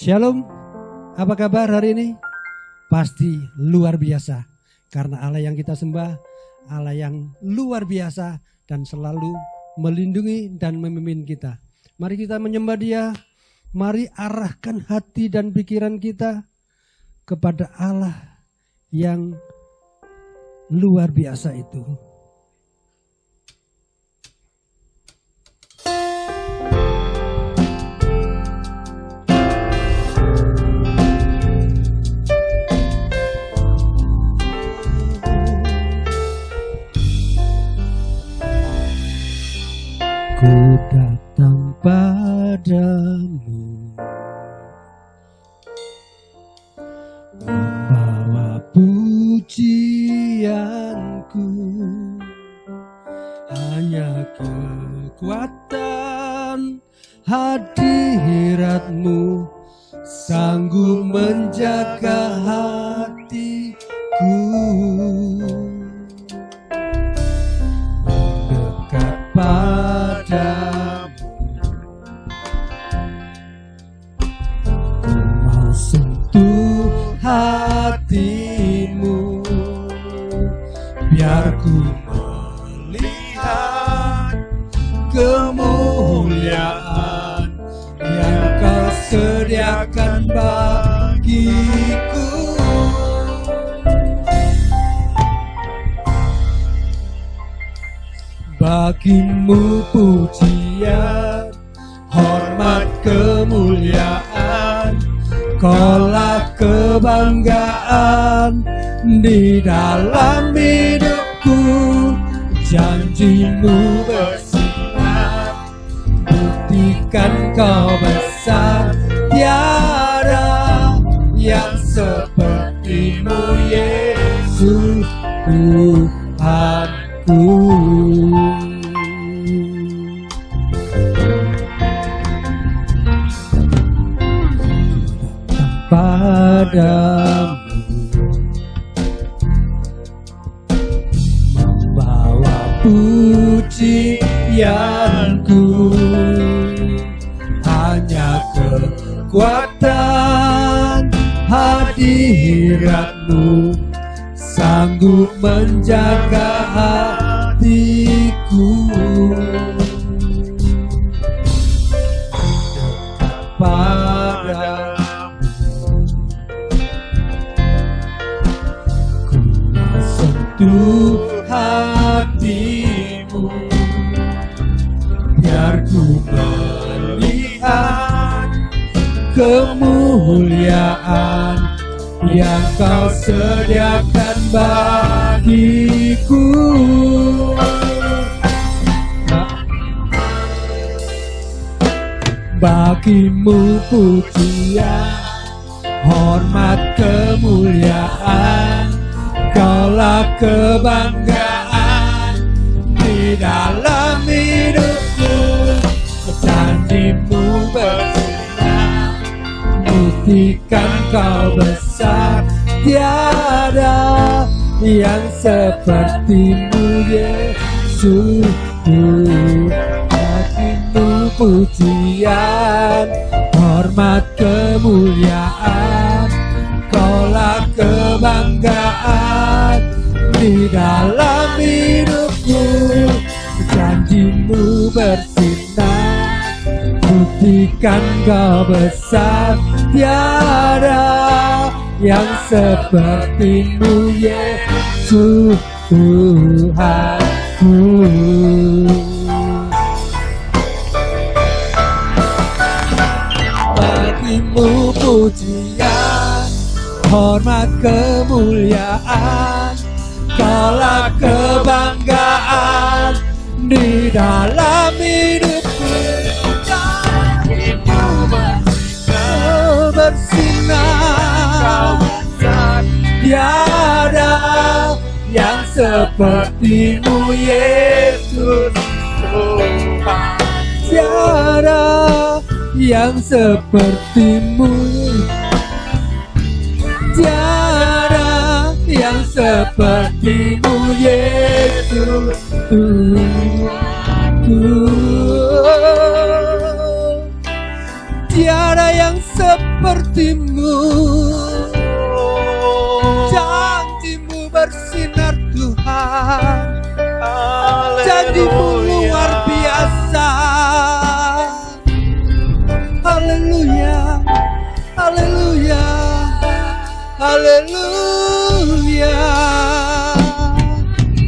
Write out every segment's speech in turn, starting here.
Shalom, apa kabar hari ini? Pasti luar biasa, karena Allah yang kita sembah, Allah yang luar biasa dan selalu melindungi dan memimpin kita. Mari kita menyembah Dia, mari arahkan hati dan pikiran kita kepada Allah yang luar biasa itu. Ku datang padamu, membawa pujianku, hanya kekuatan hadirat-Mu sanggup menjaga hatiku. Dekat padamu, ku mau sentuh hatimu, biar ku melihat kemuliaan yang Kau sediakan bagiku. Bagimu pujian, hormat, kemuliaan, Kaulah kebanggaan di dalam hidupku. Janji-Mu bersinar, buktikan Kau besar, tiada yang seperti-Mu Yesus Tuhanku. Padamu, membawa pujianku, hanya kekuatan hadirat-Mu sanggup menjaga hatiku. Padamu sentuh hatimu, biar ku melihat kemuliaan yang Kau sediakan bagiku. Bagimu pujian, hormat, kemuliaan, Kaulah kebanggaan di dalam hidupku. Janji-Mu bersinar, buktikan Kau besar, tiada yang seperti-Mu Yesus. Bagimu pujian, hormat, kemuliaan, Kaulah kebanggaan di dalam hidupku. Janji-Mu bersinar, buktikan Kau besar, tiada yang seperti-Mu Yesus Tuhanku. Bagimu pujian, hormat, kemuliaan, Kaulah kebanggaan di dalam hidupku. Janji-Mu bersinar, tiada yang seperti-Mu Yesus Tuhan. Tiada yang seperti-Mu, tiada yang seperti-Mu Yesus Tuhanku. Tiada yang seperti sepertimu. Janjimu bersinar Tuhan, janjimu luar biasa. Haleluya, haleluya, haleluya.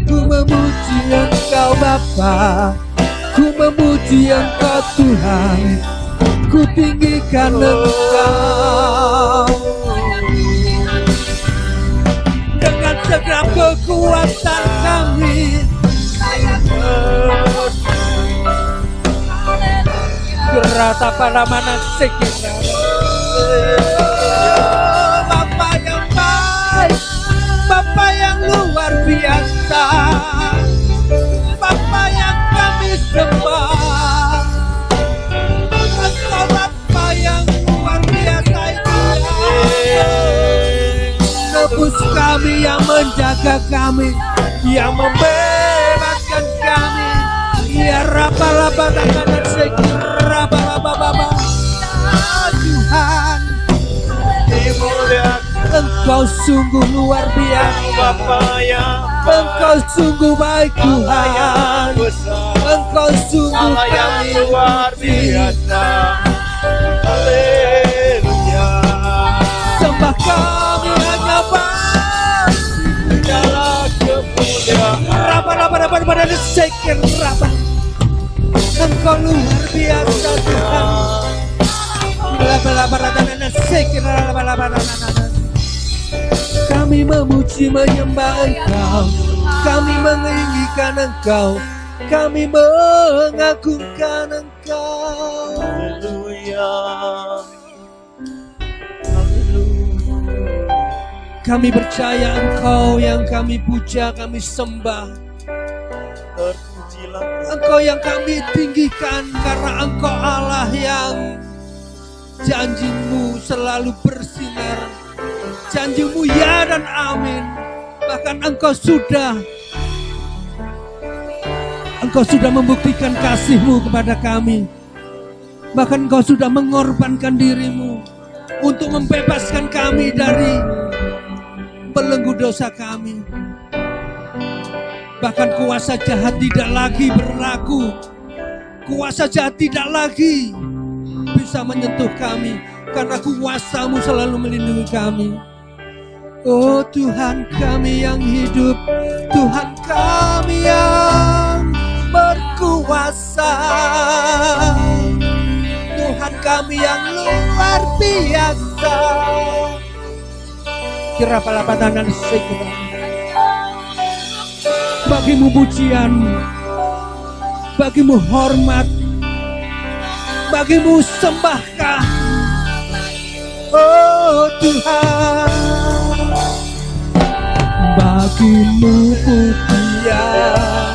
Ku memuji Engkau Bapa, ku memuji Engkau Tuhan, ku tinggikan Engkau. Dengan segenap kekuatan kami, gerata pada mana sekira. Bapa yang baik, Bapa yang luar biasa, Bapa yang kami sembah. Engkau Bapa yang luar biasa itu, nebus kami, yang menjaga kami, yang membebaskan kami. Ya raba-raba dan sekira raba-raba. Tuhan, Engkau sungguh luar biasa. Engkau sungguh baik Tuhan. Engkau sungguh kami luar biasa. Haleluya. Sembah kami hanya Bapa dalam kemuliaan. Raba-raba dan sekira raba. Engkau luar biasa Tuhan. Kami memuji menyembah Engkau, kami meninggikan Engkau, kami mengagungkan Engkau. Haleluya. Kami percaya Engkau yang kami puja, kami sembah. Engkau yang kami tinggikan, karena Engkau Allah yang janjimu selalu bersinar. Janjimu ya dan amin. Bahkan Engkau sudah membuktikan kasih-Mu kepada kami. Bahkan Engkau sudah mengorbankan diri-Mu untuk membebaskan kami dari belenggu dosa kami. Bahkan kuasa jahat tidak lagi berlaku. Kuasa jahat tidak lagi bisa menyentuh kami, karena kuasa-Mu selalu melindungi kami. Oh Tuhan kami yang hidup, Tuhan kami yang berkuasa, Tuhan kami yang luar biasa. Kira palapatan sekira. Bagimu pujian, bagimu hormat, bagimu sembahkah, oh Tuhan. Bagimu pujian,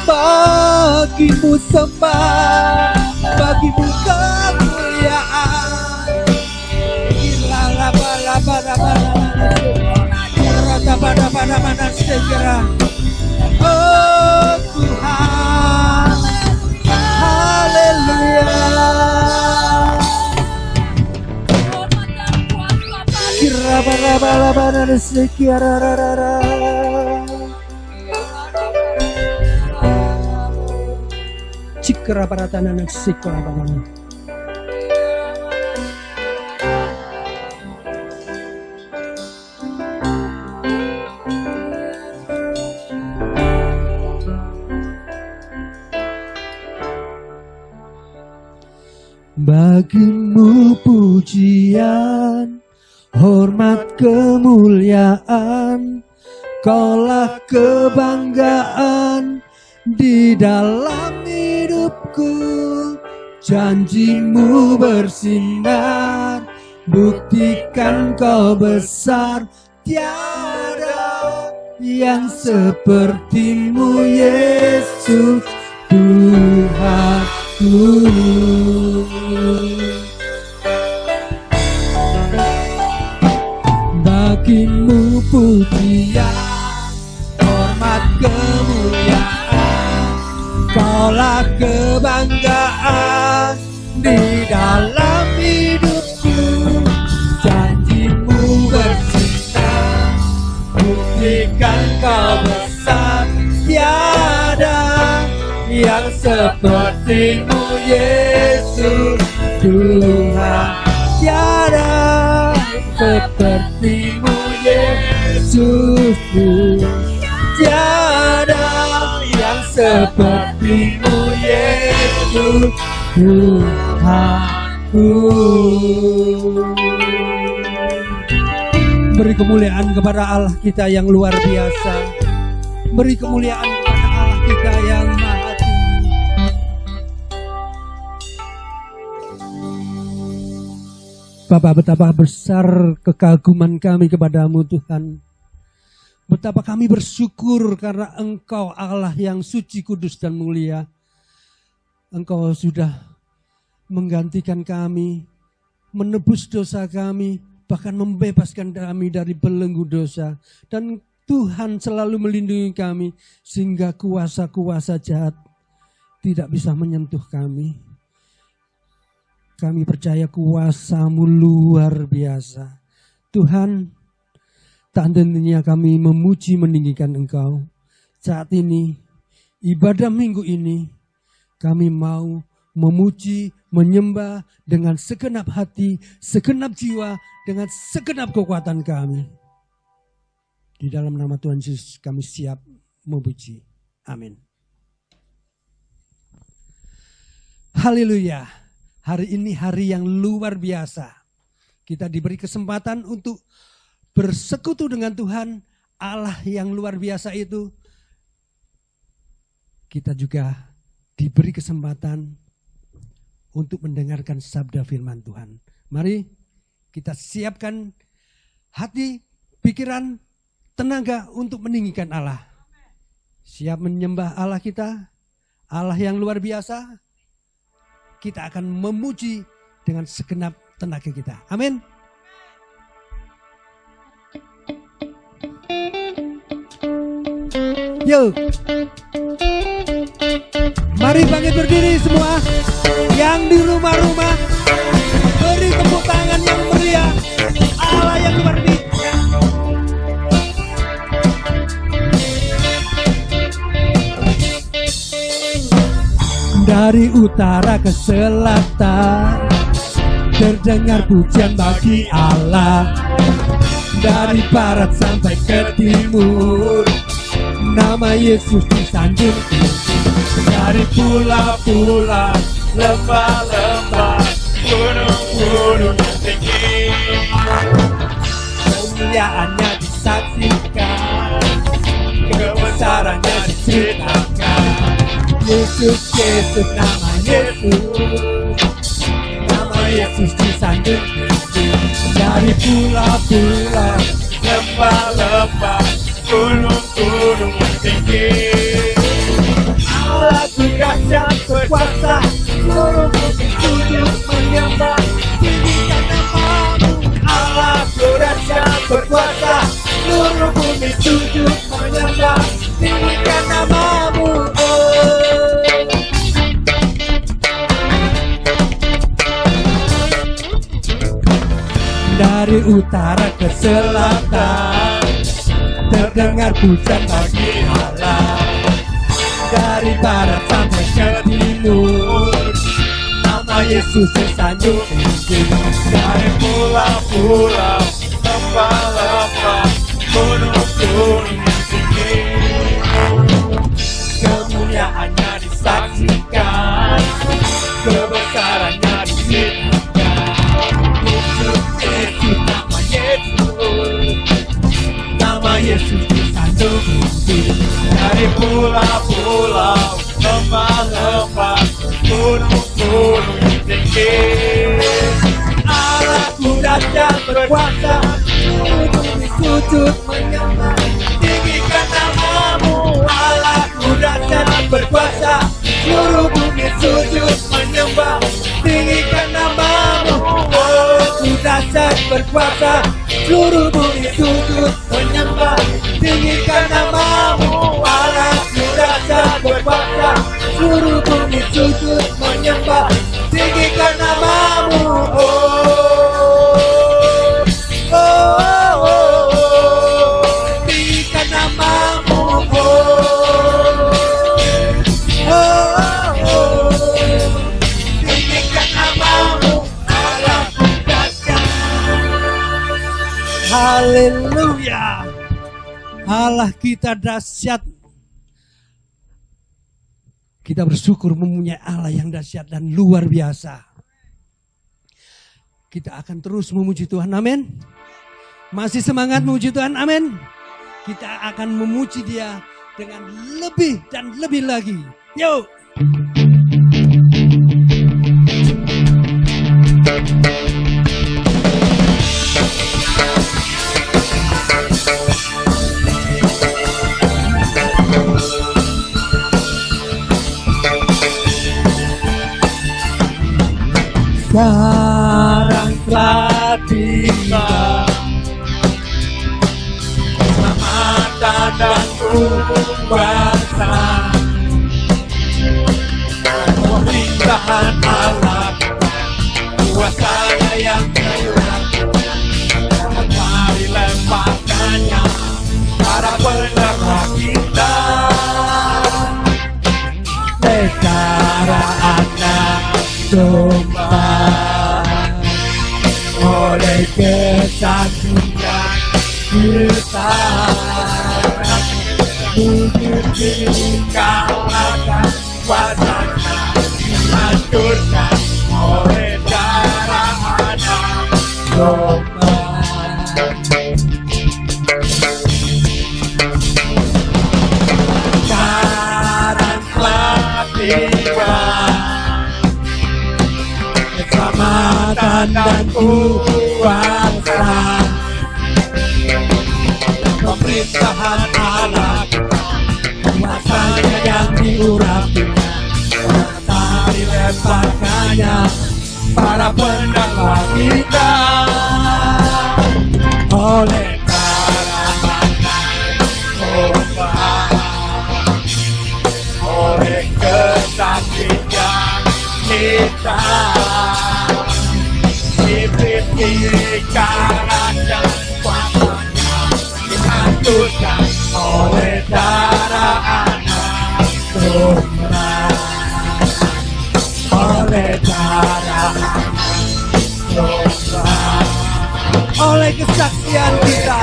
bagimu sembah, bagimu kemuliaan. Rata-rata segera, oh Tuhan. Haleluya. Kira-bara-bara sekira-ra-ra-ra. Cikra-bara-tanana sekira-bara. Bagimu pujian, hormat, kemuliaan, Kaulah kebanggaan di dalam hidupku. Janjimu bersinar, buktikan Kau besar. Tiada yang seperti-Mu Yesus Tuhanku. Bagimu pujian, hormat, kemuliaan, Kaulah kebanggaan di dalam hidupku. seperti-Mu Yesus Tuhan. Tiada seperti-Mu Yesus Tuhan. Tiada yang seperti-Mu Yesus Tuhanku. Beri kemuliaan kepada Allah kita yang luar biasa. Beri kemuliaan kepada Allah kita yang maha tinggi. Bapa, betapa besar kekaguman kami kepadamu Tuhan. Betapa kami bersyukur karena Engkau Allah yang suci, kudus, dan mulia. Engkau sudah menggantikan kami, menebus dosa kami, bahkan membebaskan kami dari belenggu dosa. Dan Tuhan selalu melindungi kami sehingga kuasa-kuasa jahat tidak bisa menyentuh kami. Kami percaya kuasa-Mu luar biasa. Tuhan, tak hentinya kami memuji meninggikan Engkau. Saat ini, ibadah minggu ini, kami mau memuji, menyembah dengan segenap hati, segenap jiwa, dengan segenap kekuatan kami. Di dalam nama Tuhan Yesus kami siap memuji. Amin. Haleluya. Hari ini hari yang luar biasa. Kita diberi kesempatan untuk bersekutu dengan Tuhan, Allah yang luar biasa itu. Kita juga diberi kesempatan untuk mendengarkan sabda firman Tuhan. Mari kita siapkan hati, pikiran, tenaga untuk meninggikan Allah. Siap menyembah Allah kita, Allah yang luar biasa. Kita akan memuji dengan segenap tenaga kita. Amin. Yuk. Mari bangkit berdiri semua. Yang di rumah-rumah, beri tepuk tangan yang meriah. Allah yang luar biasa. Dari utara ke selatan, terdengar pujian bagi Allah. Dari barat sampai ke timur, nama Yesus disanjung. Dari pulau-pulau, lembah-lembah, gunung-gunung yang tinggi, kemuliaannya disaksikan, kebesarannya diceritakan. Yesus, Yesus, nama Yesus disanjung tinggi. Dari pulau-pulau, lembah-lembah, gunung-gunung yang tinggi, Allah dahsyat berkuasa, seluruh bumi sujud menyembah, tinggikan nama-Mu. Allah dahsyat berkuasa, seluruh bumi sujud menyembah, tinggikan nama-Mu. Dari utara ke selatan, terdengar pujian bagi Allah. Dari barat sampai ke timur, nama Yesus disanjung tinggi. Dari pulau-pulau, lembah-lembah, gunung-gunung yang tinggi, kemuliaannya disaksikan, kebesarannya diceritakan. Yesus, Yesus, nama Yesus disanjung tinggi. Dari pulau-pulau, lembah-lembah, gunung-gunung yang tinggi, Allahku dahsyat berkuasa, seluruh bumi sujud menyembah, tinggikan nama-Mu. Allahku dahsyat berkuasa, seluruh bumi sujud menyembah, tinggikan nama-Mu. Allahku dahsyat berkuasa, seluruh bumi sujud menyembah, tinggikan nama-Mu. Allahku dahsyat berkuasa, seluruh bumi sujud menyembah, tinggikan nama-Mu. Tinggikan nama-Mu. Haleluya. Allah kita dahsyat. Kita bersyukur mempunyai Allah yang dahsyat dan luar biasa. Kita akan terus memuji Tuhan, amin. Masih semangat memuji Tuhan, amin. Kita akan memuji Dia dengan lebih dan lebih lagi. Yuk. Sekarang telah tiba keselamatan dan kuasa, pemerintahan Allah, kuasanya yang terang, dilemparkannya para penderita kita. Secara anak domba, oleh kesaksian kita, bukit dikalahkan, kuasanya dihancurkan oleh darah anak domba. Sekarang telah tiba keselamatan dan kuasa, pemerintahan Allah, kuasanya yang diurapinya, serta dilemparkannya para pendakwa kita. Oleh darah domba, oleh kesaksian kita, iblis dikalahkan, kuasanya dihancurkan oleh darah anak domba, oleh darah anak domba, oleh kesaksian kita,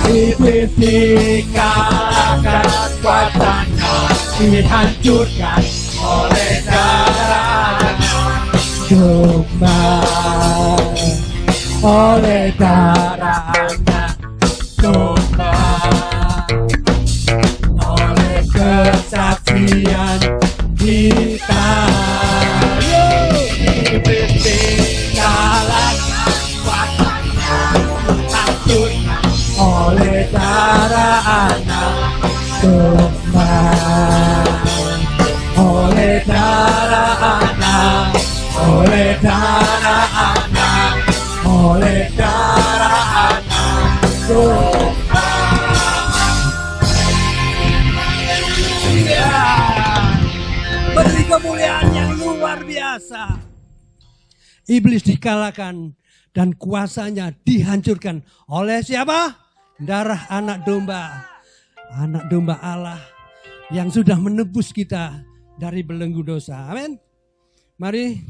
iblis dikalahkan, kuasanya dihancurkan oleh darah domba, oleh darah domba, oleh kesaksian kita. Iblis dikalahkan, kuasanya dihancurkan oleh darah anak domba, oleh darah anak, oleh darah anak, oleh darah anak domba. Ya, beri kemuliaan yang luar biasa. Iblis dikalahkan dan kuasanya dihancurkan oleh siapa? Darah anak domba. Anak domba Allah yang sudah menebus kita dari belenggu dosa. Amin. Mari,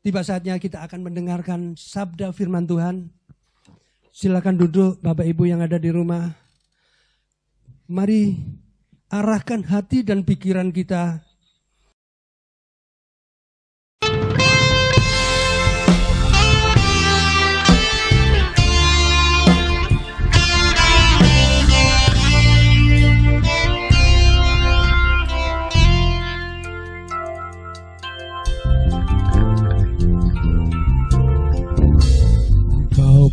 tiba saatnya kita akan mendengarkan sabda firman Tuhan. Silakan duduk Bapak Ibu yang ada di rumah. Mari arahkan hati dan pikiran kita.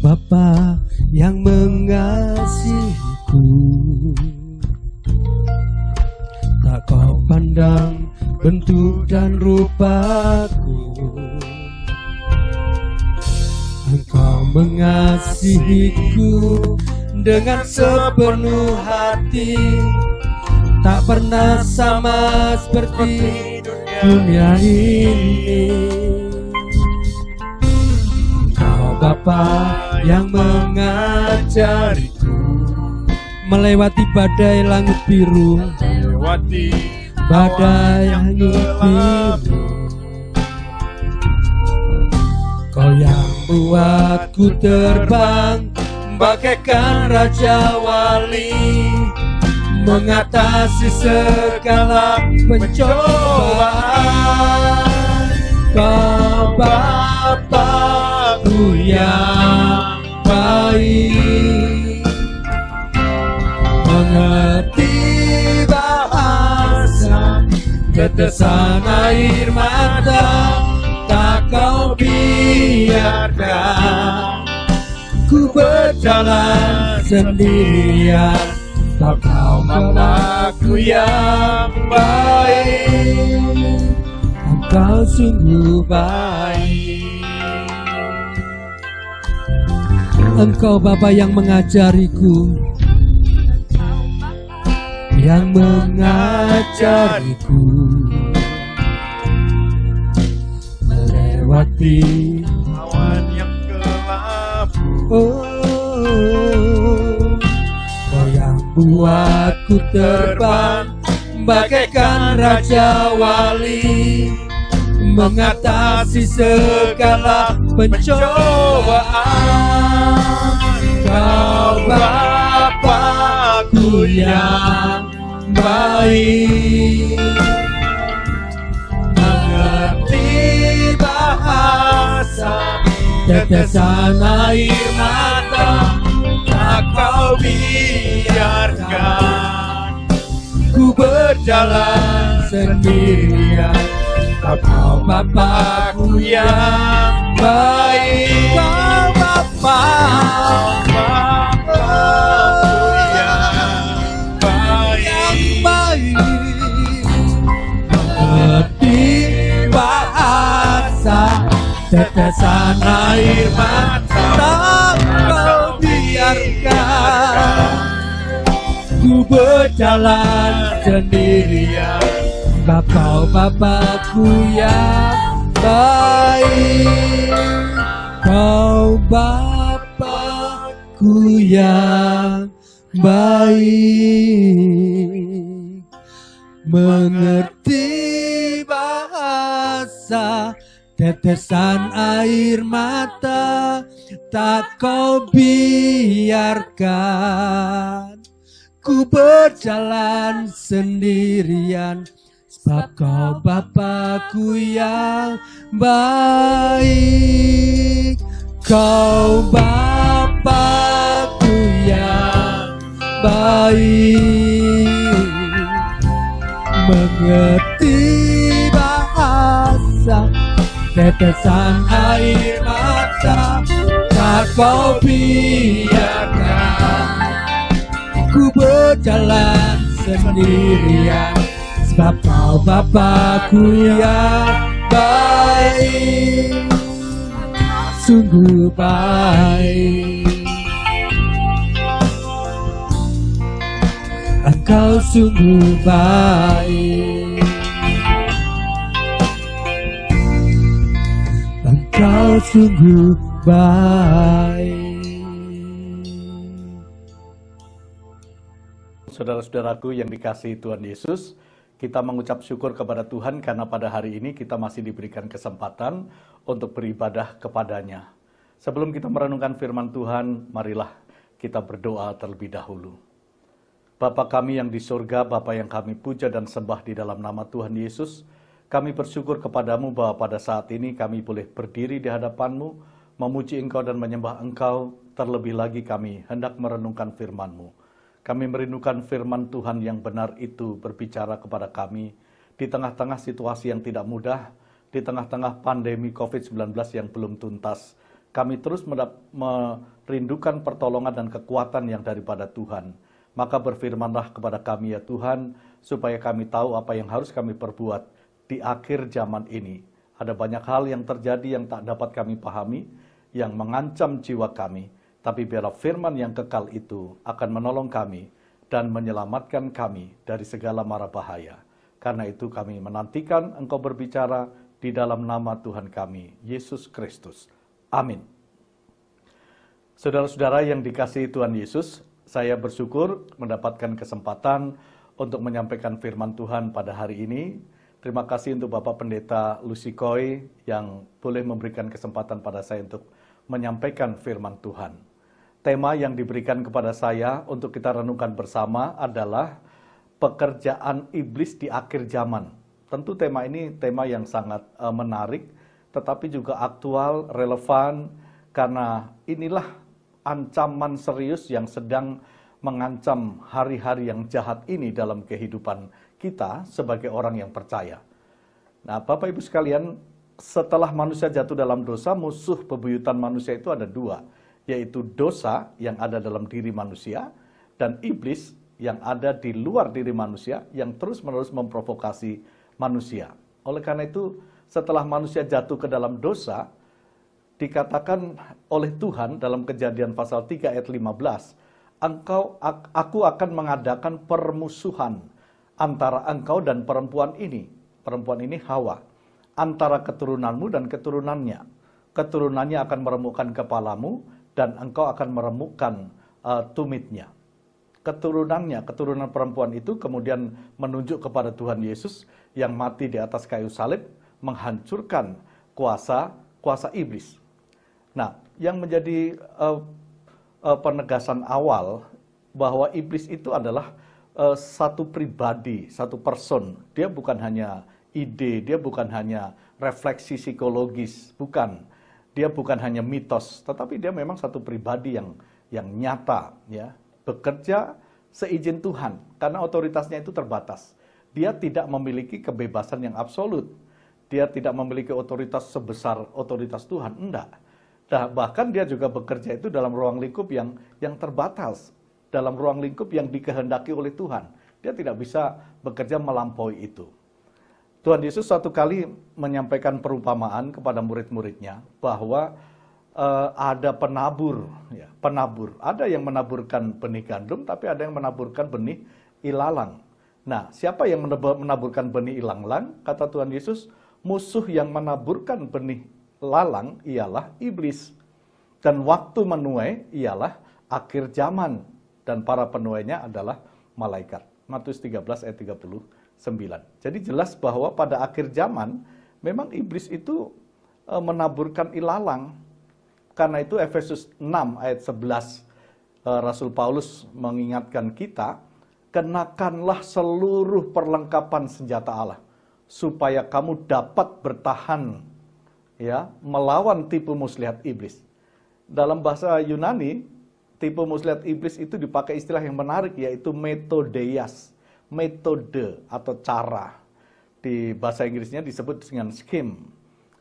Bapa yang mengasihiku, tak kau pandang bentuk dan rupaku. Engkau mengasihiku dengan sepenuh hati, tak pernah sama seperti dunia ini. Engkau Bapa yang mengajariku melewati badai langit biru, melewati badai langit biru. membuatku terbang bagaikan raja wali, mengatasi segala pencobaan. Kau Bapa-Ku yang baik, mengerti bahasa tetesan air mata, tak Kau biarkan ku berjalan sendirian. Kau Bapa-Ku yang baik, Engkau sungguh baik. Engkau Bapa yang mengajariku, yang mengajariku melewati awan yang gelap. Kau yang buatku terbang bagaikan raja wali, mengatasi segala pencobaan. Kau Bapa-Ku yang baik, mengerti bahasa tetesan air mata, tak Kau biarkan ku berjalan sendirian. Kau Bapa-Ku yang baik, Kau Bapa-Ku yang baik, mengerti bahasa tetesan air mata, tak Kau biarkan ku berjalan sendirian. Kau Bapa-Ku yang baik, Kau Bapa-Ku yang baik, mengerti bahasa tetesan air mata, tak Kau biarkan ku berjalan sendirian. Sebab Kau Bapa-Ku yang baik, Kau Bapa-Ku yang baik, mengerti bahasa tetesan air mata, tak Kau biarkan ku berjalan sendirian. Sebab Kau Bapa-Ku yang baik, sungguh baik. Engkau sungguh baik, Engkau sungguh baik. Saudara-saudaraku yang dikasihi Tuhan Yesus, kita mengucap syukur kepada Tuhan karena pada hari ini kita masih diberikan kesempatan untuk beribadah kepada-Nya. Sebelum kita merenungkan firman Tuhan, marilah kita berdoa terlebih dahulu. Bapa kami yang di surga, Bapa yang kami puja dan sembah di dalam nama Tuhan Yesus, kami bersyukur kepadamu bahwa pada saat ini kami boleh berdiri di hadapan-Mu, memuji Engkau dan menyembah Engkau. Terlebih lagi kami hendak merenungkan firman-Mu. Kami merindukan firman Tuhan yang benar itu berbicara kepada kami di tengah-tengah situasi yang tidak mudah, di tengah-tengah pandemi COVID-19 yang belum tuntas. Kami terus merindukan pertolongan dan kekuatan yang daripada Tuhan. Maka berfirmanlah kepada kami ya Tuhan, supaya kami tahu apa yang harus kami perbuat di akhir zaman ini. Ada banyak hal yang terjadi yang tak dapat kami pahami, yang mengancam jiwa kami. Tapi biarlah firman yang kekal itu akan menolong kami dan menyelamatkan kami dari segala mara bahaya. Karena itu kami menantikan Engkau berbicara di dalam nama Tuhan kami, Yesus Kristus. Amin. Saudara-saudara yang dikasihi Tuhan Yesus, saya bersyukur mendapatkan kesempatan untuk menyampaikan firman Tuhan pada hari ini. Terima kasih untuk Bapak Pendeta Lucy Koy yang boleh memberikan kesempatan pada saya untuk menyampaikan firman Tuhan. Tema yang diberikan kepada saya untuk kita renungkan bersama adalah pekerjaan iblis di akhir zaman. Tentu tema ini tema yang sangat menarik, tetapi juga aktual, relevan, karena inilah ancaman serius yang sedang mengancam hari-hari yang jahat ini dalam kehidupan kita sebagai orang yang percaya. Nah, Bapak Ibu sekalian, setelah manusia jatuh dalam dosa, musuh bebuyutan manusia itu ada dua, yaitu dosa yang ada dalam diri manusia dan iblis yang ada di luar diri manusia yang terus-menerus memprovokasi manusia. Oleh karena itu, setelah manusia jatuh ke dalam dosa, dikatakan oleh Tuhan dalam Kejadian pasal 3 ayat 15, aku akan mengadakan permusuhan antara engkau dan perempuan ini Hawa, antara keturunanmu dan keturunannya. Keturunannya akan meremukkan kepalamu dan engkau akan meremukkan tumitnya. Keturunan perempuan itu kemudian menunjuk kepada Tuhan Yesus yang mati di atas kayu salib, menghancurkan kuasa iblis. Nah, yang menjadi penegasan awal bahwa iblis itu adalah satu pribadi, satu person. Dia bukan hanya ide, dia bukan hanya refleksi psikologis, bukan. Dia bukan hanya mitos, tetapi dia memang satu pribadi yang nyata, ya. Bekerja seizin Tuhan, karena otoritasnya itu terbatas. Dia tidak memiliki kebebasan yang absolut. Dia tidak memiliki otoritas sebesar otoritas Tuhan, enggak. Nah, bahkan dia juga bekerja itu dalam ruang lingkup yang terbatas, dalam ruang lingkup yang dikehendaki oleh Tuhan. Dia tidak bisa bekerja melampaui itu. Tuhan Yesus suatu kali menyampaikan perumpamaan kepada murid-muridnya bahwa ada penabur. Ada yang menaburkan benih gandum, tapi ada yang menaburkan benih ilalang. Nah, siapa yang menaburkan benih ilalang? Kata Tuhan Yesus, musuh yang menaburkan benih lalang ialah iblis. Dan waktu menuai ialah akhir zaman. Dan para penuainya adalah malaikat. Matius 13 ayat 39. Jadi jelas bahwa pada akhir zaman, memang iblis itu menaburkan ilalang. Karena itu Efesus 6 ayat 11, Rasul Paulus mengingatkan kita, kenakanlah seluruh perlengkapan senjata Allah, supaya kamu dapat bertahan, ya, melawan tipu muslihat iblis. Dalam bahasa Yunani, tipu muslihat iblis itu dipakai istilah yang menarik, yaitu metodeias, metode atau cara. Di bahasa Inggrisnya disebut dengan scheme,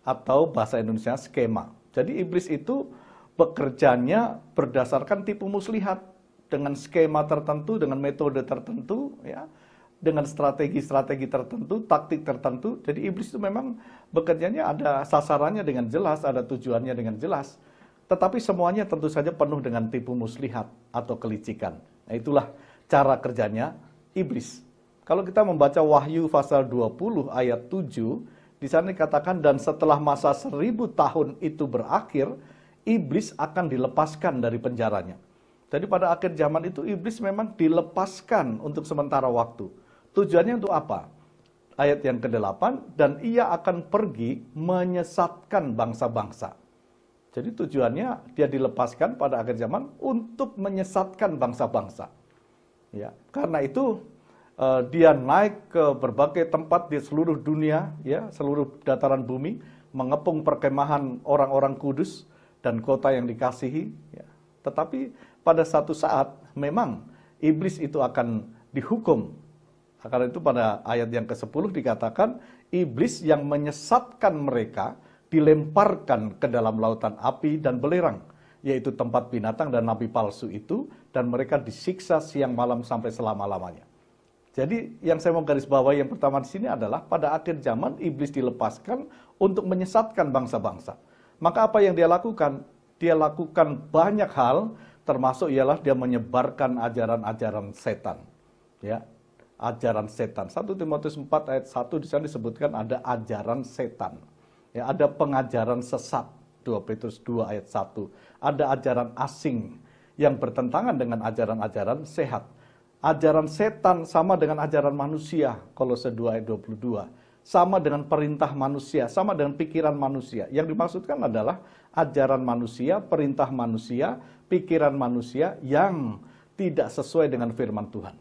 atau bahasa Indonesia skema. Jadi iblis itu bekerjanya berdasarkan tipu muslihat, dengan skema tertentu, dengan metode tertentu, ya, dengan strategi-strategi tertentu, taktik tertentu. Jadi iblis itu memang bekerjanya ada sasarannya dengan jelas, ada tujuannya dengan jelas. Tetapi semuanya tentu saja penuh dengan tipu muslihat atau kelicikan. Nah, itulah cara kerjanya iblis. Kalau kita membaca Wahyu pasal 20 ayat 7, di sana dikatakan, dan setelah masa 1000 tahun itu berakhir, iblis akan dilepaskan dari penjaranya. Jadi pada akhir zaman itu iblis memang dilepaskan untuk sementara waktu. Tujuannya untuk apa? Ayat yang ke-8, dan ia akan pergi menyesatkan bangsa-bangsa. Jadi tujuannya dia dilepaskan pada akhir zaman untuk menyesatkan bangsa-bangsa. Ya, karena itu dia naik ke berbagai tempat di seluruh dunia, ya, seluruh dataran bumi, mengepung perkemahan orang-orang kudus dan kota yang dikasihi. Ya. Tetapi pada satu saat memang iblis itu akan dihukum. Karena itu pada ayat yang ke-10 dikatakan, iblis yang menyesatkan mereka dilemparkan ke dalam lautan api dan belerang, yaitu tempat binatang dan nabi palsu itu, dan mereka disiksa siang malam sampai selama-lamanya. Jadi yang saya mau garis bawahi yang pertama di sini adalah pada akhir zaman iblis dilepaskan untuk menyesatkan bangsa-bangsa. Maka apa yang dia lakukan? Dia lakukan banyak hal, termasuk ialah dia menyebarkan ajaran-ajaran setan. Ya, ajaran setan. 1 Timotius 4 ayat 1 di sana disebutkan ada ajaran setan. Ya, ada pengajaran sesat. 2 Petrus 2 ayat 1. Ada ajaran asing yang bertentangan dengan ajaran-ajaran sehat. Ajaran setan sama dengan ajaran manusia, Kolose 2 ayat 22. sama dengan perintah manusia, sama dengan pikiran manusia. Yang dimaksudkan adalah ajaran manusia, perintah manusia, pikiran manusia yang tidak sesuai dengan firman Tuhan.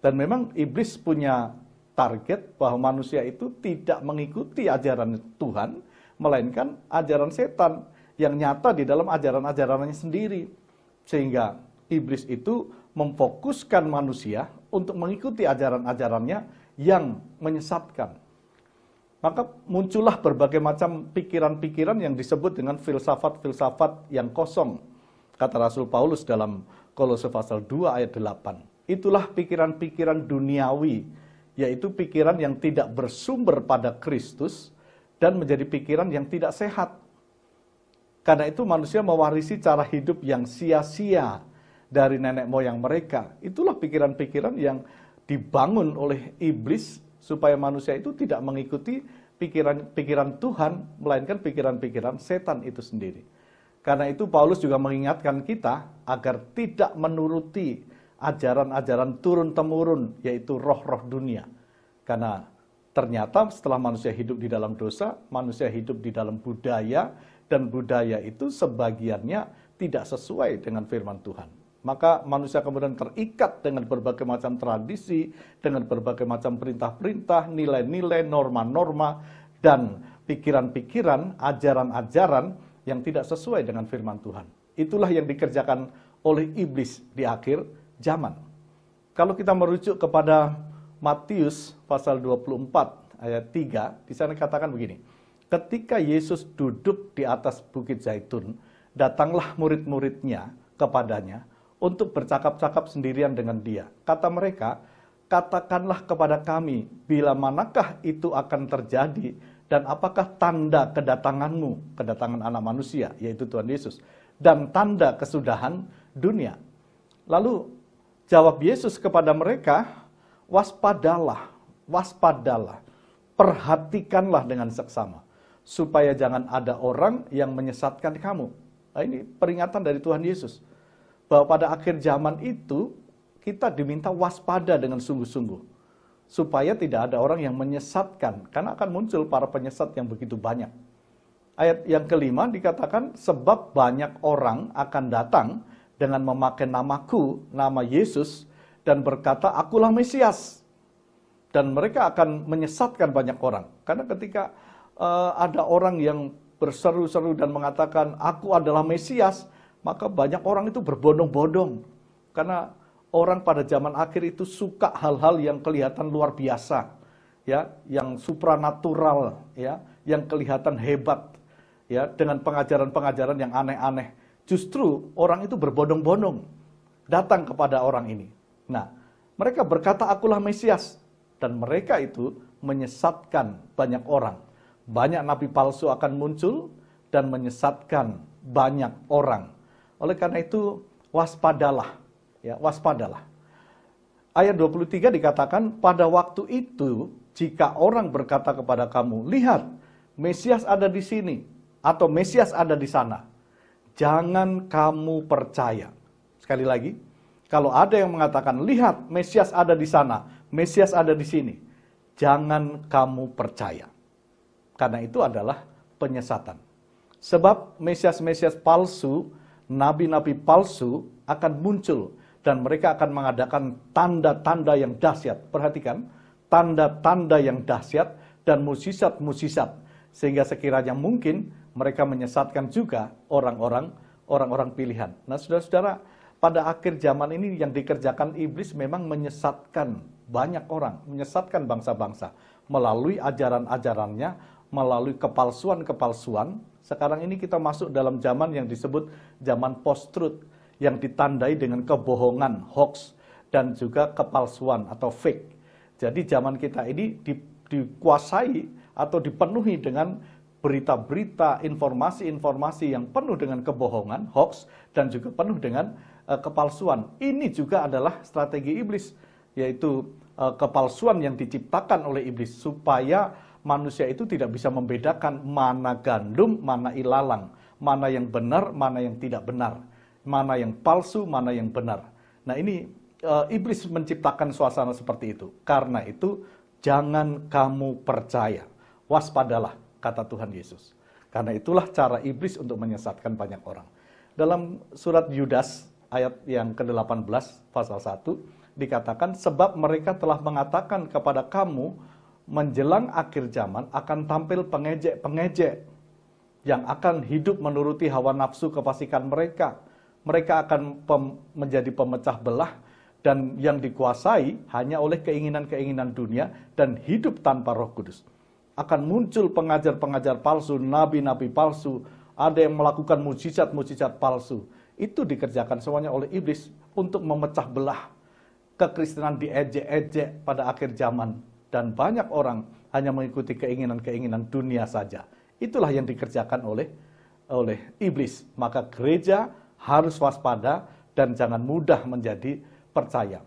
Dan memang iblis punya target bahwa manusia itu tidak mengikuti ajaran Tuhan, melainkan ajaran setan yang nyata di dalam ajaran-ajarannya sendiri. Sehingga iblis itu memfokuskan manusia untuk mengikuti ajaran-ajarannya yang menyesatkan. Maka muncullah berbagai macam pikiran-pikiran yang disebut dengan filsafat-filsafat yang kosong. Kata Rasul Paulus dalam Kolose pasal 2 ayat 8. Itulah pikiran-pikiran duniawi, yaitu pikiran yang tidak bersumber pada Kristus dan menjadi pikiran yang tidak sehat. Karena itu manusia mewarisi cara hidup yang sia-sia dari nenek moyang mereka. Itulah pikiran-pikiran yang dibangun oleh iblis supaya manusia itu tidak mengikuti pikiran-pikiran Tuhan, melainkan pikiran-pikiran setan itu sendiri. Karena itu Paulus juga mengingatkan kita agar tidak menuruti ajaran-ajaran turun-temurun, yaitu roh-roh dunia. Karena ternyata setelah manusia hidup di dalam dosa, manusia hidup di dalam budaya, dan budaya itu sebagiannya tidak sesuai dengan firman Tuhan. Maka manusia kemudian terikat dengan berbagai macam tradisi, dengan berbagai macam perintah-perintah, nilai-nilai, norma-norma, dan pikiran-pikiran, ajaran-ajaran yang tidak sesuai dengan firman Tuhan. Itulah yang dikerjakan oleh iblis di akhir zaman. Kalau kita merujuk kepada Matius pasal 24 ayat 3, di sana katakan begini. Ketika Yesus duduk di atas Bukit Zaitun, datanglah murid-muridnya kepadanya untuk bercakap-cakap sendirian dengan dia. Kata mereka, katakanlah kepada kami, bila manakah itu akan terjadi, dan apakah tanda kedatanganmu, kedatangan anak manusia, yaitu Tuhan Yesus, dan tanda kesudahan dunia. Lalu jawab Yesus kepada mereka, waspadalah, waspadalah, perhatikanlah dengan seksama, supaya jangan ada orang yang menyesatkan kamu. Nah, ini peringatan dari Tuhan Yesus. Bahwa pada akhir zaman itu kita diminta waspada dengan sungguh-sungguh. Supaya tidak ada orang yang menyesatkan. Karena akan muncul para penyesat yang begitu banyak. Ayat yang kelima dikatakan, sebab banyak orang akan datang dengan memakai namaku, nama Yesus, dan berkata, akulah Mesias. Dan mereka akan menyesatkan banyak orang. Karena ketika ada orang yang berseru-seru dan mengatakan, aku adalah Mesias, maka banyak orang itu berbondong-bondong. Karena orang pada zaman akhir itu suka hal-hal yang kelihatan luar biasa, ya, yang supranatural, ya, yang kelihatan hebat, ya, dengan pengajaran-pengajaran yang aneh-aneh. Justru orang itu berbondong-bondong datang kepada orang ini. Nah, mereka berkata akulah Mesias, dan mereka itu menyesatkan banyak orang. Banyak nabi palsu akan muncul dan menyesatkan banyak orang. Oleh karena itu, waspadalah. Ya, waspadalah. Ayat 23 dikatakan, pada waktu itu, jika orang berkata kepada kamu, lihat, Mesias ada di sini, atau Mesias ada di sana, jangan kamu percaya. Sekali lagi, kalau ada yang mengatakan, lihat, Mesias ada di sana, Mesias ada di sini, jangan kamu percaya. Karena itu adalah penyesatan. Sebab Mesias-Mesias palsu, nabi-nabi palsu akan muncul dan mereka akan mengadakan tanda-tanda yang dahsyat. Perhatikan, tanda-tanda yang dahsyat dan mukjizat-mukjizat sehingga sekiranya mungkin mereka menyesatkan juga orang-orang pilihan. Nah, saudara-saudara, pada akhir zaman ini yang dikerjakan iblis memang menyesatkan banyak orang, menyesatkan bangsa-bangsa melalui ajaran-ajarannya, melalui kepalsuan-kepalsuan. Sekarang ini kita masuk dalam zaman yang disebut zaman post-truth, yang ditandai dengan kebohongan, hoax, dan juga kepalsuan atau fake. Jadi zaman kita ini dikuasai atau dipenuhi dengan berita-berita, informasi-informasi yang penuh dengan kebohongan, hoax, dan juga penuh dengan kepalsuan. Ini juga adalah strategi iblis, yaitu kepalsuan yang diciptakan oleh iblis supaya manusia itu tidak bisa membedakan mana gandum, mana ilalang, mana yang benar, mana yang tidak benar, mana yang palsu, mana yang benar. Nah, ini iblis menciptakan suasana seperti itu. Karena itu jangan kamu percaya. Waspadalah, kata Tuhan Yesus. Karena itulah cara iblis untuk menyesatkan banyak orang. Dalam surat Yudas ayat yang ke-18 pasal 1 dikatakan, sebab mereka telah mengatakan kepada kamu menjelang akhir zaman akan tampil pengejek-pengejek yang akan hidup menuruti hawa nafsu kefasikan mereka. Mereka akan menjadi pemecah belah dan yang dikuasai hanya oleh keinginan-keinginan dunia dan hidup tanpa Roh Kudus. Akan muncul pengajar-pengajar palsu, nabi-nabi palsu, ada yang melakukan mujizat-mujizat palsu. Itu dikerjakan semuanya oleh iblis untuk memecah belah. Kekristenan diejek-ejek pada akhir zaman dan banyak orang hanya mengikuti keinginan-keinginan dunia saja. Itulah yang dikerjakan oleh iblis. Maka gereja harus waspada dan jangan mudah menjadi percaya.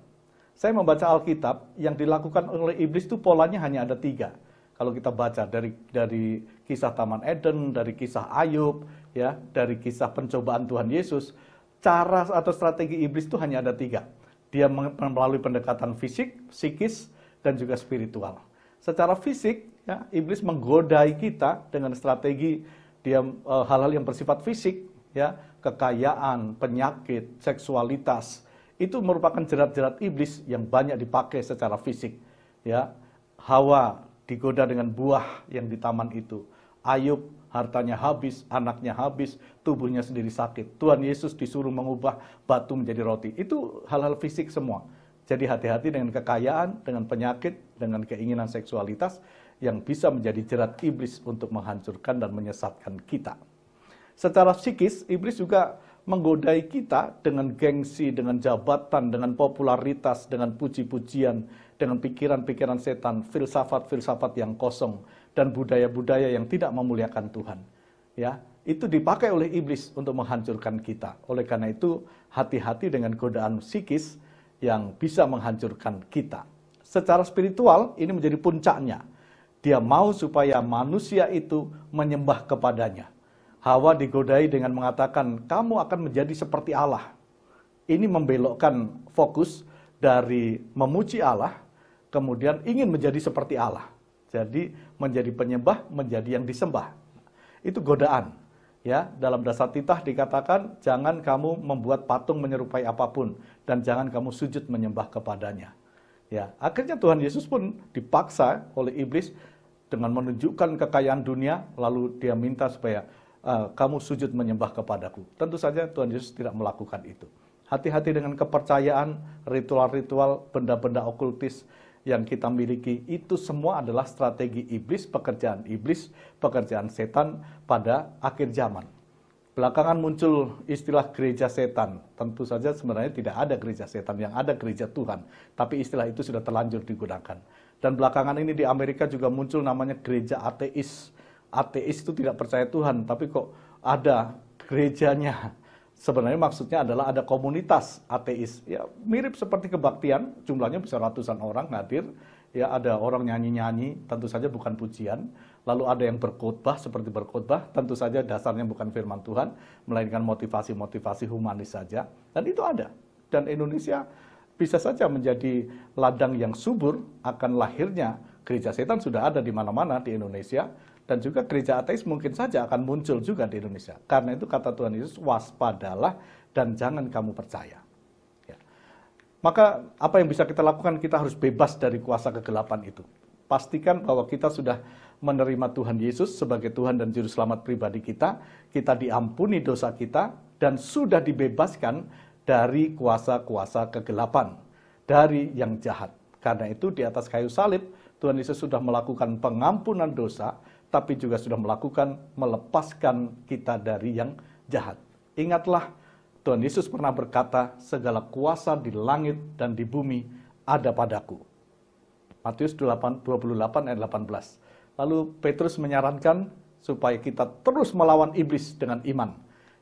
Saya membaca Alkitab, yang dilakukan oleh iblis itu polanya hanya ada 3. Kalau kita baca dari kisah Taman Eden, dari kisah Ayub, ya, dari kisah pencobaan Tuhan Yesus, cara atau strategi iblis itu hanya ada 3. Dia melalui pendekatan fisik, psikis, dan juga spiritual. Secara fisik, ya, iblis menggodai kita dengan strategi dia hal-hal yang bersifat fisik, ya, kekayaan, penyakit, seksualitas. Itu merupakan jerat-jerat iblis yang banyak dipakai secara fisik. Ya, Hawa digoda dengan buah yang di taman itu. Ayub hartanya habis, anaknya habis, tubuhnya sendiri sakit. Tuhan Yesus disuruh mengubah batu menjadi roti. Itu hal-hal fisik semua. Jadi hati-hati dengan kekayaan, dengan penyakit, dengan keinginan seksualitas yang bisa menjadi jerat iblis untuk menghancurkan dan menyesatkan kita. Secara psikis, iblis juga menggodai kita dengan gengsi, dengan jabatan, dengan popularitas, dengan puji-pujian, dengan pikiran-pikiran setan, filsafat-filsafat yang kosong, dan budaya-budaya yang tidak memuliakan Tuhan. Ya, itu dipakai oleh iblis untuk menghancurkan kita. Oleh karena itu, hati-hati dengan godaan psikis yang bisa menghancurkan kita. Secara spiritual, ini menjadi puncaknya. Dia mau supaya manusia itu menyembah kepadanya. Hawa digodai dengan mengatakan, kamu akan menjadi seperti Allah. Ini membelokkan fokus dari memuji Allah, kemudian ingin menjadi seperti Allah. Jadi menjadi penyembah, menjadi yang disembah. Itu godaan. Ya, dalam dasar titah dikatakan, jangan kamu membuat patung menyerupai apapun, dan jangan kamu sujud menyembah kepadanya. Ya, akhirnya Tuhan Yesus pun dipaksa oleh iblis dengan menunjukkan kekayaan dunia, lalu dia minta supaya kamu sujud menyembah kepadaku. Tentu saja Tuhan Yesus tidak melakukan itu. Hati-hati dengan kepercayaan, ritual-ritual, benda-benda okultis yang kita miliki. Itu semua adalah strategi iblis, pekerjaan setan pada akhir zaman. Belakangan muncul istilah gereja setan. Tentu saja sebenarnya tidak ada gereja setan, yang ada gereja Tuhan. Tapi istilah itu sudah terlanjur digunakan. Dan belakangan ini di Amerika juga muncul namanya gereja ateis. Ateis itu tidak percaya Tuhan, tapi kok ada gerejanya. Sebenarnya maksudnya adalah ada komunitas ateis. Ya, mirip seperti kebaktian, jumlahnya bisa ratusan orang hadir. Ya, ada orang nyanyi-nyanyi, tentu saja bukan pujian. Lalu ada yang berkhotbah, seperti berkhotbah, tentu saja dasarnya bukan firman Tuhan, melainkan motivasi-motivasi humanis saja. Dan itu ada. Dan Indonesia bisa saja menjadi ladang yang subur akan lahirnya gereja setan. Sudah ada di mana-mana di Indonesia. Dan juga gereja ateis mungkin saja akan muncul juga di Indonesia. Karena itu kata Tuhan Yesus, waspadalah dan jangan kamu percaya. Ya. Maka apa yang bisa kita lakukan? Kita harus bebas dari kuasa kegelapan itu. Pastikan bahwa kita sudah menerima Tuhan Yesus sebagai Tuhan dan Juru Selamat pribadi kita. Kita diampuni dosa kita dan sudah dibebaskan dari kuasa-kuasa kegelapan, dari yang jahat. Karena itu di atas kayu salib, Tuhan Yesus sudah melakukan pengampunan dosa, tapi juga sudah melepaskan kita dari yang jahat. Ingatlah, Tuhan Yesus pernah berkata, segala kuasa di langit dan di bumi ada padaku. Matius 28 ayat 18. Lalu Petrus menyarankan supaya kita terus melawan iblis dengan iman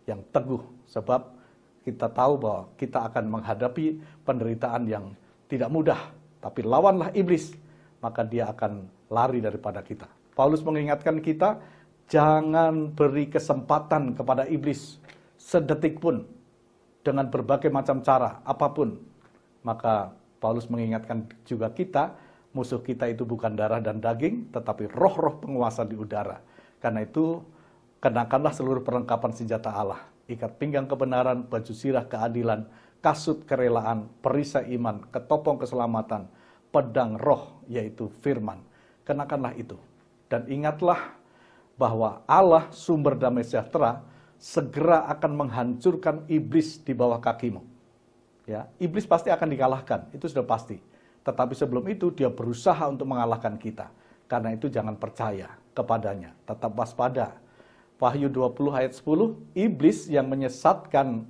yang teguh. Sebab kita tahu bahwa kita akan menghadapi penderitaan yang tidak mudah. Tapi lawanlah iblis, maka dia akan lari daripada kita. Paulus mengingatkan kita, jangan beri kesempatan kepada iblis sedetik pun dengan berbagai macam cara, apapun. Maka Paulus mengingatkan juga kita, Musuh kita itu bukan darah dan daging, tetapi roh-roh penguasa di udara. Karena itu, kenakanlah seluruh perlengkapan senjata Allah. Ikat pinggang kebenaran, baju sirah keadilan, kasut kerelaan, perisai iman, ketopong keselamatan, pedang roh, yaitu firman. Kenakanlah itu. Dan ingatlah bahwa Allah sumber damai sejahtera segera akan menghancurkan iblis di bawah kakimu. Ya, iblis pasti akan dikalahkan, itu sudah pasti. Tetapi sebelum itu dia berusaha untuk mengalahkan kita. Karena itu jangan percaya kepadanya, tetap waspada. Wahyu 20 ayat 10, iblis yang menyesatkan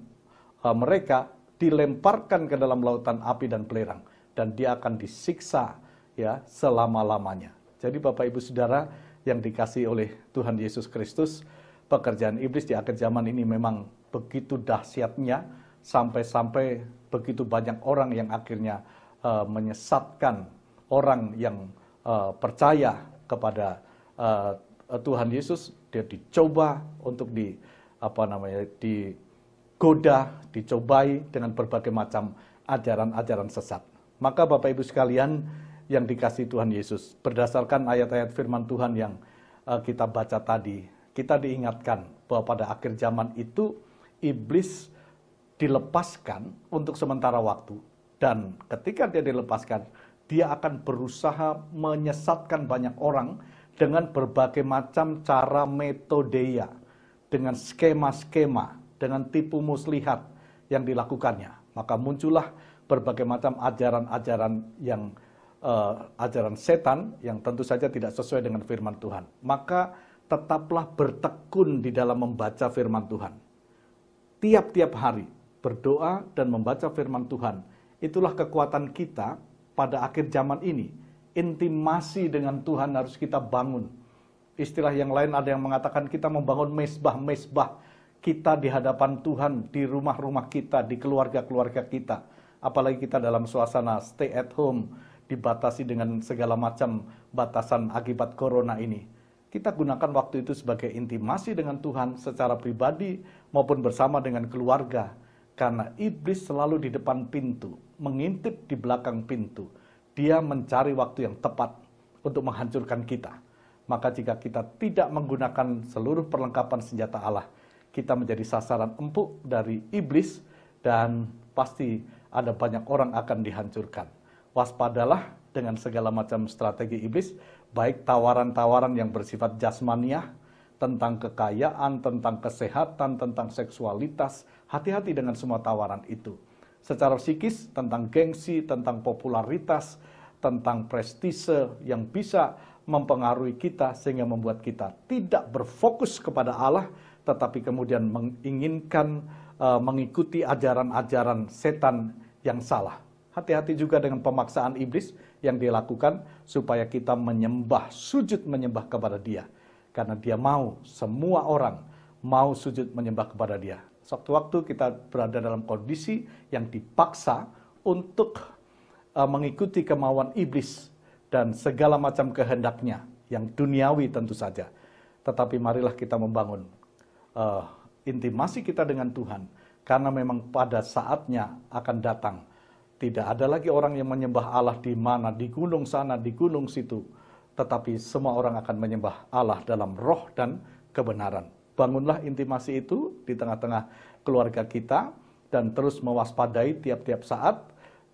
mereka dilemparkan ke dalam lautan api dan belerang. Dan dia akan disiksa ya selama-lamanya. Jadi Bapak Ibu Saudara yang dikasihi oleh Tuhan Yesus Kristus, pekerjaan iblis di akhir zaman ini memang begitu dahsyatnya, sampai-sampai begitu banyak orang yang akhirnya menyesatkan orang yang percaya kepada Tuhan Yesus. Dia dicoba untuk digoda, dicobai dengan berbagai macam ajaran-ajaran sesat. Maka Bapak Ibu sekalian yang dikasihi Tuhan Yesus, berdasarkan ayat-ayat firman Tuhan yang kita baca tadi, kita diingatkan bahwa pada akhir zaman itu iblis dilepaskan untuk sementara waktu. Dan ketika dia dilepaskan, dia akan berusaha menyesatkan banyak orang dengan berbagai macam cara metodenya, dengan skema-skema, dengan tipu muslihat yang dilakukannya. Maka muncullah berbagai macam ajaran-ajaran yang ajaran setan yang tentu saja tidak sesuai dengan firman Tuhan. Maka tetaplah bertekun di dalam membaca firman Tuhan. Tiap-tiap hari berdoa dan membaca firman Tuhan. Itulah kekuatan kita pada akhir zaman ini. Intimasi dengan Tuhan harus kita bangun. Istilah yang lain ada yang mengatakan kita membangun mesbah-mesbah kita di hadapan Tuhan, di rumah-rumah kita, di keluarga-keluarga kita. Apalagi kita dalam suasana stay at home, dibatasi dengan segala macam batasan akibat corona ini. Kita gunakan waktu itu sebagai intimasi dengan Tuhan secara pribadi maupun bersama dengan keluarga. Karena iblis selalu di depan pintu, mengintip di belakang pintu. Dia mencari waktu yang tepat untuk menghancurkan kita. Maka jika kita tidak menggunakan seluruh perlengkapan senjata Allah, kita menjadi sasaran empuk dari iblis dan pasti ada banyak orang akan dihancurkan. Waspadalah dengan segala macam strategi iblis, baik tawaran-tawaran yang bersifat jasmaniah, tentang kekayaan, tentang kesehatan, tentang seksualitas. Hati-hati dengan semua tawaran itu. Secara psikis, tentang gengsi, tentang popularitas, tentang prestise yang bisa mempengaruhi kita sehingga membuat kita tidak berfokus kepada Allah, tetapi kemudian menginginkan mengikuti ajaran-ajaran setan yang salah. Hati-hati juga dengan pemaksaan iblis yang dilakukan supaya kita sujud menyembah kepada dia. Karena dia mau, semua orang mau sujud menyembah kepada dia. Sewaktu-waktu kita berada dalam kondisi yang dipaksa untuk mengikuti kemauan iblis dan segala macam kehendaknya yang duniawi tentu saja. Tetapi marilah kita membangun intimasi kita dengan Tuhan. Karena memang pada saatnya akan datang. Tidak ada lagi orang yang menyembah Allah di mana, di gunung sana, di gunung situ. Tetapi semua orang akan menyembah Allah dalam roh dan kebenaran. Bangunlah intimasi itu di tengah-tengah keluarga kita dan terus mewaspadai tiap-tiap saat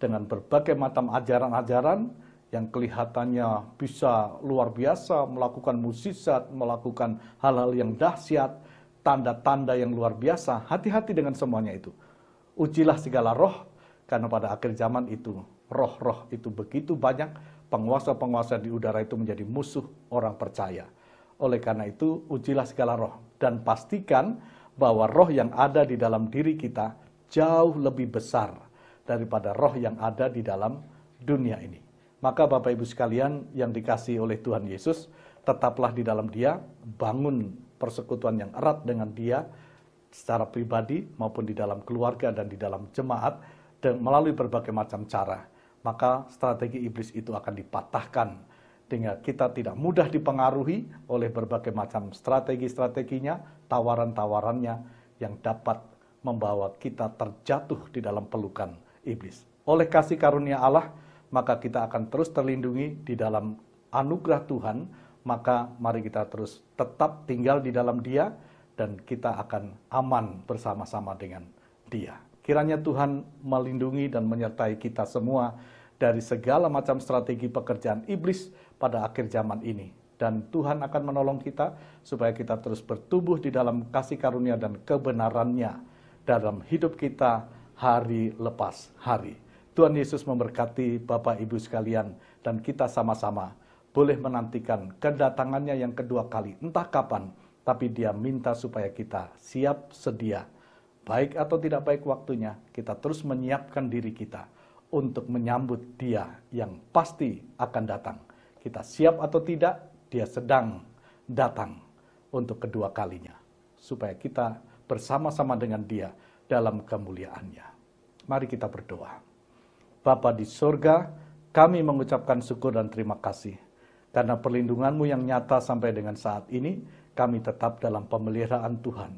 dengan berbagai macam ajaran-ajaran yang kelihatannya bisa luar biasa, melakukan mukjizat, melakukan hal-hal yang dahsyat, tanda-tanda yang luar biasa. Hati-hati dengan semuanya itu. Ujilah segala roh, karena pada akhir zaman itu, roh-roh itu begitu banyak, penguasa-penguasa di udara itu menjadi musuh orang percaya. Oleh karena itu, ujilah segala roh. Dan pastikan bahwa roh yang ada di dalam diri kita jauh lebih besar daripada roh yang ada di dalam dunia ini. Maka Bapak Ibu sekalian yang dikasihi oleh Tuhan Yesus, tetaplah di dalam Dia, bangun persekutuan yang erat dengan Dia secara pribadi maupun di dalam keluarga dan di dalam jemaat dan melalui berbagai macam cara. Maka strategi iblis itu akan dipatahkan sehingga kita tidak mudah dipengaruhi oleh berbagai macam strategi-strateginya, tawaran-tawarannya yang dapat membawa kita terjatuh di dalam pelukan iblis. Oleh kasih karunia Allah, maka kita akan terus terlindungi di dalam anugerah Tuhan. Maka mari kita terus tetap tinggal di dalam Dia, dan kita akan aman bersama-sama dengan Dia. Kiranya Tuhan melindungi dan menyertai kita semua dari segala macam strategi pekerjaan iblis pada akhir zaman ini. Dan Tuhan akan menolong kita supaya kita terus bertumbuh di dalam kasih karunia dan kebenarannya dalam hidup kita hari lepas hari. Tuhan Yesus memberkati Bapak Ibu sekalian, dan kita sama-sama boleh menantikan kedatangannya yang kedua kali. Entah kapan, tapi Dia minta supaya kita siap sedia. Baik atau tidak baik waktunya, kita terus menyiapkan diri kita untuk menyambut Dia yang pasti akan datang. Kita siap atau tidak, Dia sedang datang untuk kedua kalinya, supaya kita bersama-sama dengan Dia dalam kemuliaannya. Mari kita berdoa. Bapa di surga, kami mengucapkan syukur dan terima kasih karena perlindungan-Mu yang nyata sampai dengan saat ini. Kami tetap dalam pemeliharaan Tuhan,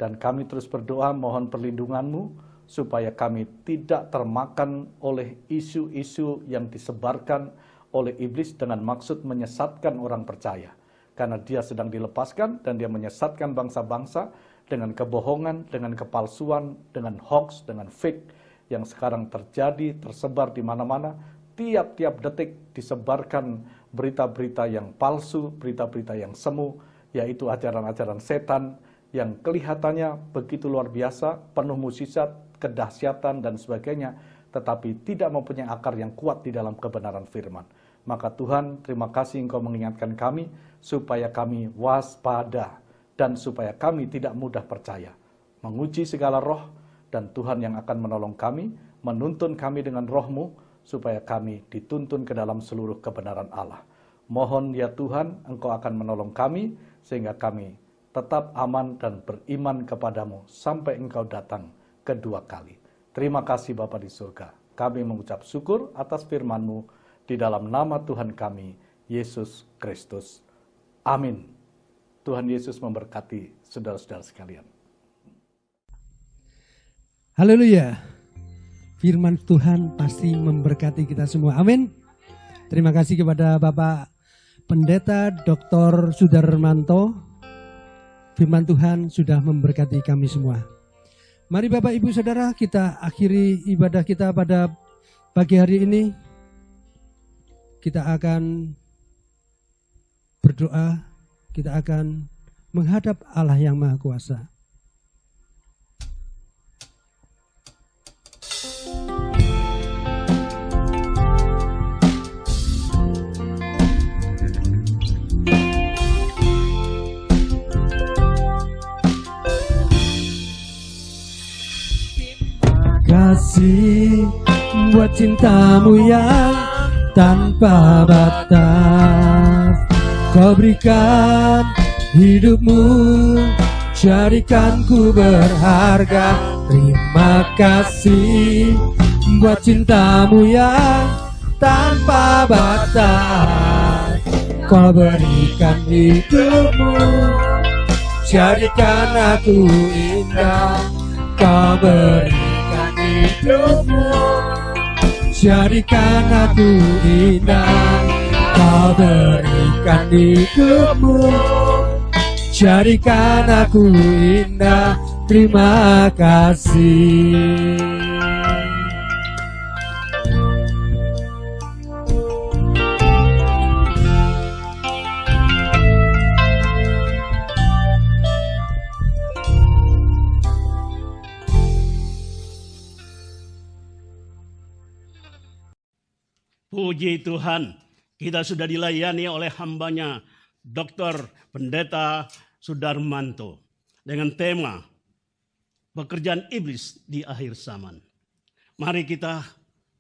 dan kami terus berdoa mohon perlindungan-Mu supaya kami tidak termakan oleh isu-isu yang disebarkan oleh iblis dengan maksud menyesatkan orang percaya. Karena dia sedang dilepaskan dan dia menyesatkan bangsa-bangsa dengan kebohongan, dengan kepalsuan, dengan hoax, dengan fake yang sekarang terjadi, tersebar di mana-mana. Tiap-tiap detik disebarkan berita-berita yang palsu, berita-berita yang semu, yaitu ajaran-ajaran setan yang kelihatannya begitu luar biasa, penuh mukjizat, kedahsyatan dan sebagainya, tetapi tidak mempunyai akar yang kuat di dalam kebenaran firman. Maka Tuhan, terima kasih Engkau mengingatkan kami supaya kami waspada dan supaya kami tidak mudah percaya. Menguji segala roh, dan Tuhan yang akan menolong kami, menuntun kami dengan roh-Mu supaya kami dituntun ke dalam seluruh kebenaran Allah. Mohon ya Tuhan, Engkau akan menolong kami sehingga kami tetap aman dan beriman kepadamu sampai Engkau datang kedua kali. Terima kasih Bapa di surga. Kami mengucap syukur atas firman-Mu di dalam nama Tuhan kami, Yesus Kristus. Amin. Tuhan Yesus memberkati saudara-saudara sekalian. Haleluya. Firman Tuhan pasti memberkati kita semua. Amin. Terima kasih kepada Bapak Pendeta Dr. Sudarmanto. Firman Tuhan sudah memberkati kami semua. Mari Bapak Ibu Saudara, kita akhiri ibadah kita pada pagi hari ini. Kita akan berdoa, kita akan menghadap Allah yang Maha Kuasa. Kasih buat cinta-Mu yang tanpa batas, Kau berikan hidup-Mu, jadikanku berharga. Terima kasih buat cinta-Mu yang tanpa batas, Kau berikan hidup-Mu, jadikan aku indah. Kau berikan hidup-Mu, jadikan aku indah. Kau berikan hidup-Mu, jadikan aku indah. Terima kasih. Puji Tuhan, kita sudah dilayani oleh hamba-Nya, Dr. Pendeta Sudarmanto, dengan tema pekerjaan iblis di akhir zaman. Mari kita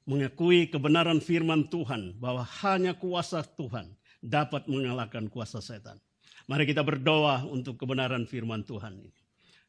mengakui kebenaran firman Tuhan bahwa hanya kuasa Tuhan dapat mengalahkan kuasa setan. Mari kita berdoa untuk kebenaran firman Tuhan ini.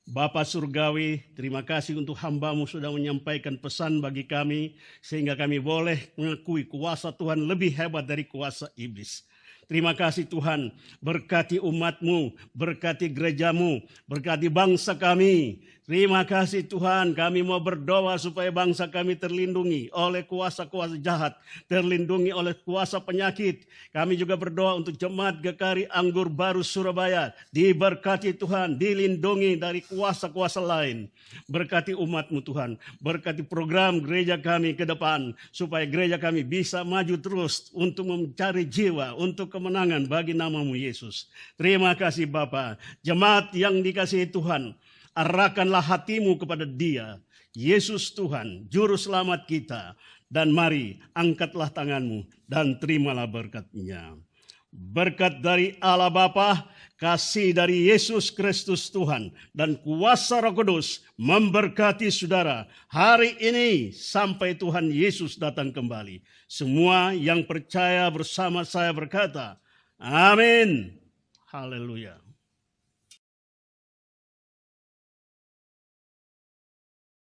Bapa Surgawi, terima kasih untuk hamba-Mu sudah menyampaikan pesan bagi kami, sehingga kami boleh mengakui kuasa Tuhan lebih hebat dari kuasa iblis. Terima kasih Tuhan, berkati umat-Mu, berkati gereja-Mu, berkati bangsa kami, Terima kasih Tuhan, kami mau berdoa supaya bangsa kami terlindungi oleh kuasa-kuasa jahat, terlindungi oleh kuasa penyakit. Kami juga berdoa untuk Jemaat GKRI Anggur Baru Surabaya, diberkati Tuhan, dilindungi dari kuasa-kuasa lain. Berkati umat-Mu Tuhan, berkati program gereja kami ke depan, supaya gereja kami bisa maju terus untuk mencari jiwa, untuk kemenangan bagi nama-Mu Yesus. Terima kasih Bapa. Jemaat yang dikasihi Tuhan, arahkanlah hatimu kepada Dia, Yesus Tuhan, Juru Selamat kita. Dan mari angkatlah tanganmu dan terimalah berkat-Nya. Berkat dari Allah Bapa, kasih dari Yesus Kristus Tuhan, dan kuasa Roh Kudus memberkati saudara hari ini sampai Tuhan Yesus datang kembali. Semua yang percaya bersama saya berkata, amin. Haleluya.